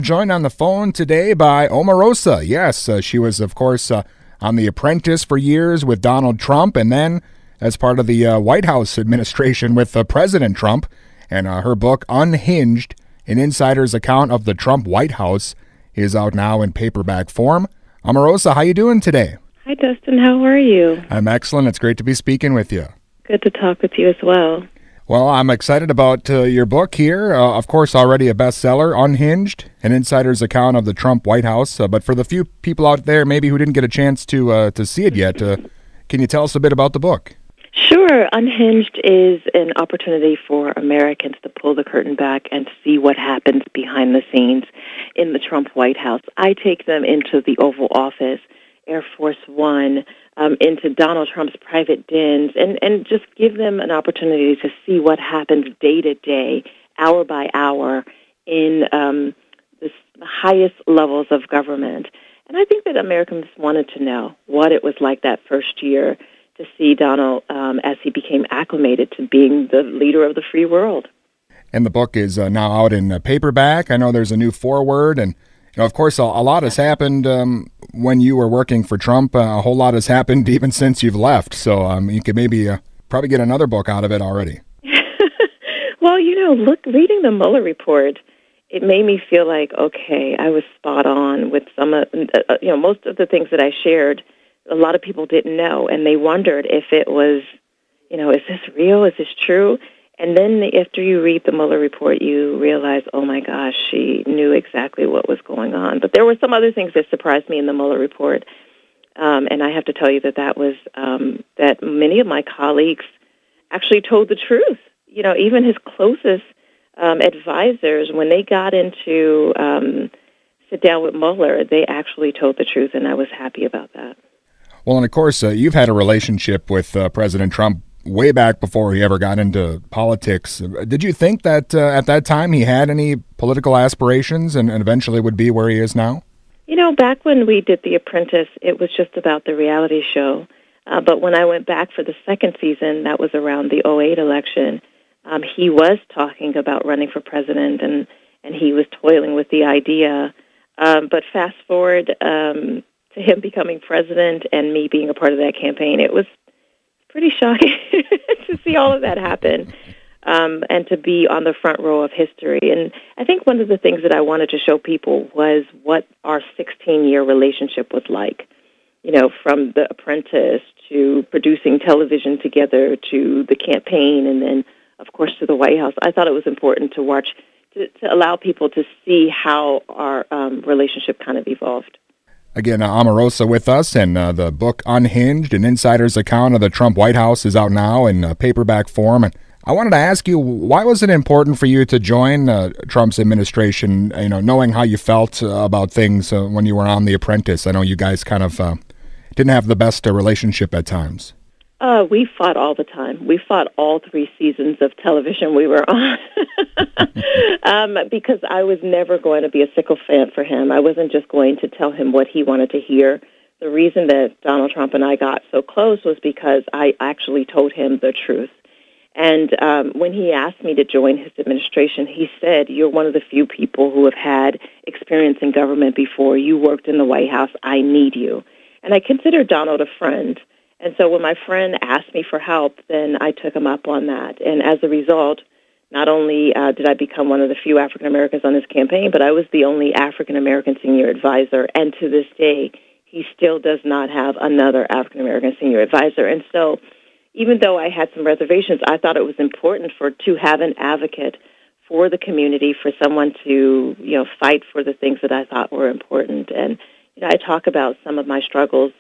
joined on the phone today by Omarosa. Yes, she was, of course, on The Apprentice for years with Donald Trump, and then as part of the White House administration with President Trump. And her book, Unhinged, an insider's account of the Trump White House, is out now in paperback form. Omarosa, how you doing today? Hi, Dustin. How are you? I'm excellent. It's great to be speaking with you. Good to talk with you as well. Well, I'm excited about your book here. Of course, already a bestseller, Unhinged, an insider's account of the Trump White House. But for the few people out there maybe who didn't get a chance to see it yet, can you tell us a bit about the book? Sure. Unhinged is an opportunity for Americans to pull the curtain back and see what happens behind the scenes in the Trump White House. I take them into the Oval Office, Air Force One, into Donald Trump's private dens, and just give them an opportunity to see what happens day to day, hour by hour, in the highest levels of government. And I think that Americans wanted to know what it was like that first year to see Donald as he became acclimated to being the leader of the free world. And the book is now out in paperback. I know there's a new foreword, and of course, a lot has happened when you were working for Trump. A whole lot has happened even since you've left. So you could maybe probably get another book out of it already. Well, reading the Mueller report, it made me feel like, okay, I was spot on with some of, most of the things that I shared. A lot of people didn't know, and they wondered if it was, is this real? Is this true? And then after you read the Mueller report, you realize, oh my gosh, she knew exactly what was going on. But there were some other things that surprised me in the Mueller report. And I have to tell you that was that many of my colleagues actually told the truth. Even his closest advisors, when they got into sit down with Mueller, they actually told the truth, and I was happy about that. Well, and of course, you've had a relationship with President Trump way back before he ever got into politics. Did you think that at that time he had any political aspirations and eventually would be where he is now? Back when we did The Apprentice, it was just about the reality show. But when I went back for the second season, that was around the '08 election, he was talking about running for president, and he was toiling with the idea. But fast forward to him becoming president and me being a part of that campaign, it was pretty shocking to see all of that happen and to be on the front row of history. And I think one of the things that I wanted to show people was what our 16-year relationship was like, from The Apprentice to producing television together to the campaign and then, of course, to the White House. I thought it was important to watch, to allow people to see how our relationship kind of evolved. Again, Omarosa with us, and the book Unhinged, an insider's account of the Trump White House, is out now in paperback form. And I wanted to ask you, why was it important for you to join Trump's administration, knowing how you felt about things when you were on The Apprentice? I know you guys kind of didn't have the best relationship at times. We fought all the time. We fought all 3 seasons of television we were on because I was never going to be a sycophant for him. I wasn't just going to tell him what he wanted to hear. The reason that Donald Trump and I got so close was because I actually told him the truth. And when he asked me to join his administration, he said, you're one of the few people who have had experience in government before. You worked in the White House. I need you. And I consider Donald a friend. And so when my friend asked me for help, then I took him up on that. And as a result, not only did I become one of the few African Americans on his campaign, but I was the only African American senior advisor. And to this day, he still does not have another African American senior advisor. And so even though I had some reservations, I thought it was important to have an advocate for the community, for someone to fight for the things that I thought were important. And I talk about some of my struggles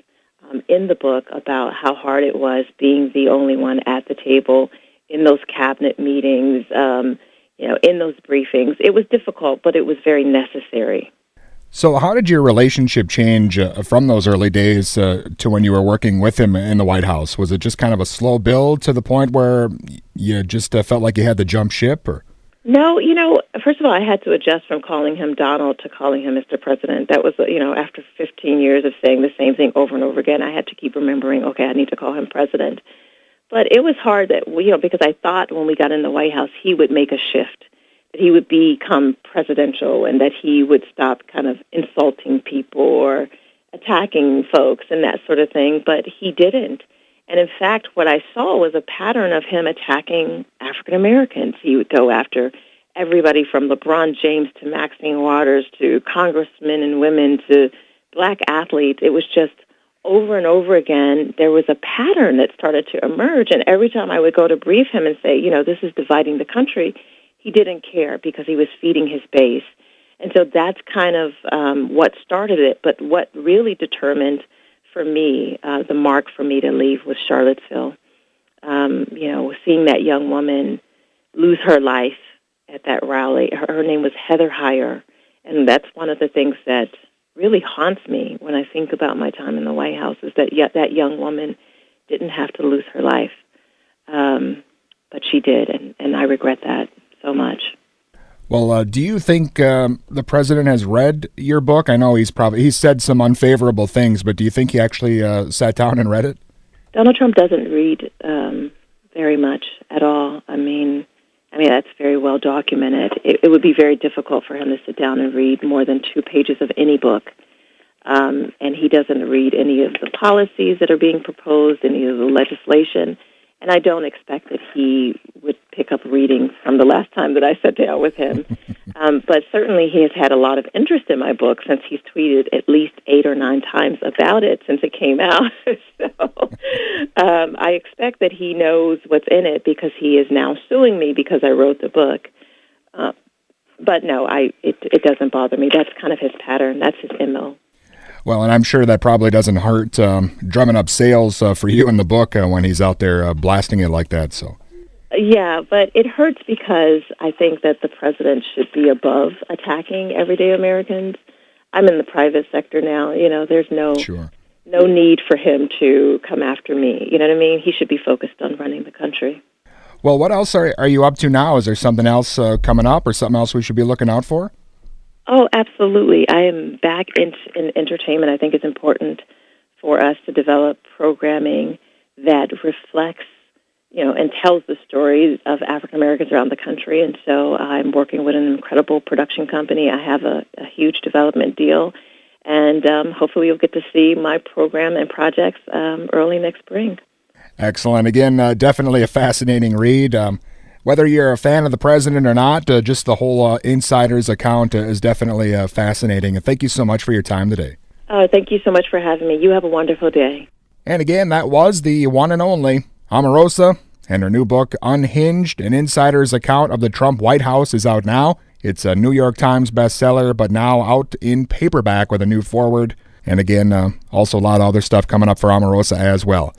in the book about how hard it was being the only one at the table in those cabinet meetings, in those briefings. It was difficult, but it was very necessary. So how did your relationship change from those early days to when you were working with him in the White House? Was it just kind of a slow build to the point where you just felt like you had to jump ship? Or? No, first of all, I had to adjust from calling him Donald to calling him Mr. President. That was, after 15 years of saying the same thing over and over again, I had to keep remembering, okay, I need to call him President. But it was hard that, because I thought when we got in the White House, he would make a shift, he would become presidential and that he would stop kind of insulting people or attacking folks and that sort of thing, but he didn't. And in fact, what I saw was a pattern of him attacking African Americans. He would go after everybody from LeBron James to Maxine Waters to congressmen and women to black athletes. It was just over and over again, there was a pattern that started to emerge. And every time I would go to brief him and say, this is dividing the country, he didn't care because he was feeding his base. And so that's kind of what started it. But what really determined for me, the mark for me to leave was Charlottesville. Seeing that young woman lose her life at that rally. Her name was Heather Heyer. And that's one of the things that really haunts me when I think about my time in the White House, is that that young woman didn't have to lose her life. But she did, and I regret that so much. Well, do you think the president has read your book? I know he's said some unfavorable things, but do you think he actually sat down and read it? Donald Trump doesn't read very much at all. I mean, that's very well documented. It would be very difficult for him to sit down and read more than 2 pages of any book. And he doesn't read any of the policies that are being proposed, any of the legislation. And I don't expect that he would pick up reading from the last time that I sat down with him. But certainly he has had a lot of interest in my book since he's tweeted at least 8 or 9 times about it since it came out. So I expect that he knows what's in it because he is now suing me because I wrote the book. But no, it doesn't bother me. That's kind of his pattern. That's his MO. Well, and I'm sure that probably doesn't hurt drumming up sales for you in the book when he's out there blasting it like that. So. Yeah, but it hurts because I think that the president should be above attacking everyday Americans. I'm in the private sector now. There's no need for him to come after me. You know what I mean? He should be focused on running the country. Well, what else are you up to now? Is there something else coming up or something else we should be looking out for? Oh, absolutely. I am back in entertainment. I think it's important for us to develop programming that reflects, and tells the stories of African Americans around the country. And so I'm working with an incredible production company. I have a huge development deal. And hopefully you'll get to see my program and projects early next spring. Excellent. Again, definitely a fascinating read. Whether you're a fan of the president or not, just the whole insider's account is definitely fascinating. And thank you so much for your time today. Oh, thank you so much for having me. You have a wonderful day. And again, that was the one and only Omarosa, and her new book, Unhinged, an insider's account of the Trump White House, is out now. It's a New York Times bestseller, but now out in paperback with a new foreword. And again, also a lot of other stuff coming up for Omarosa as well.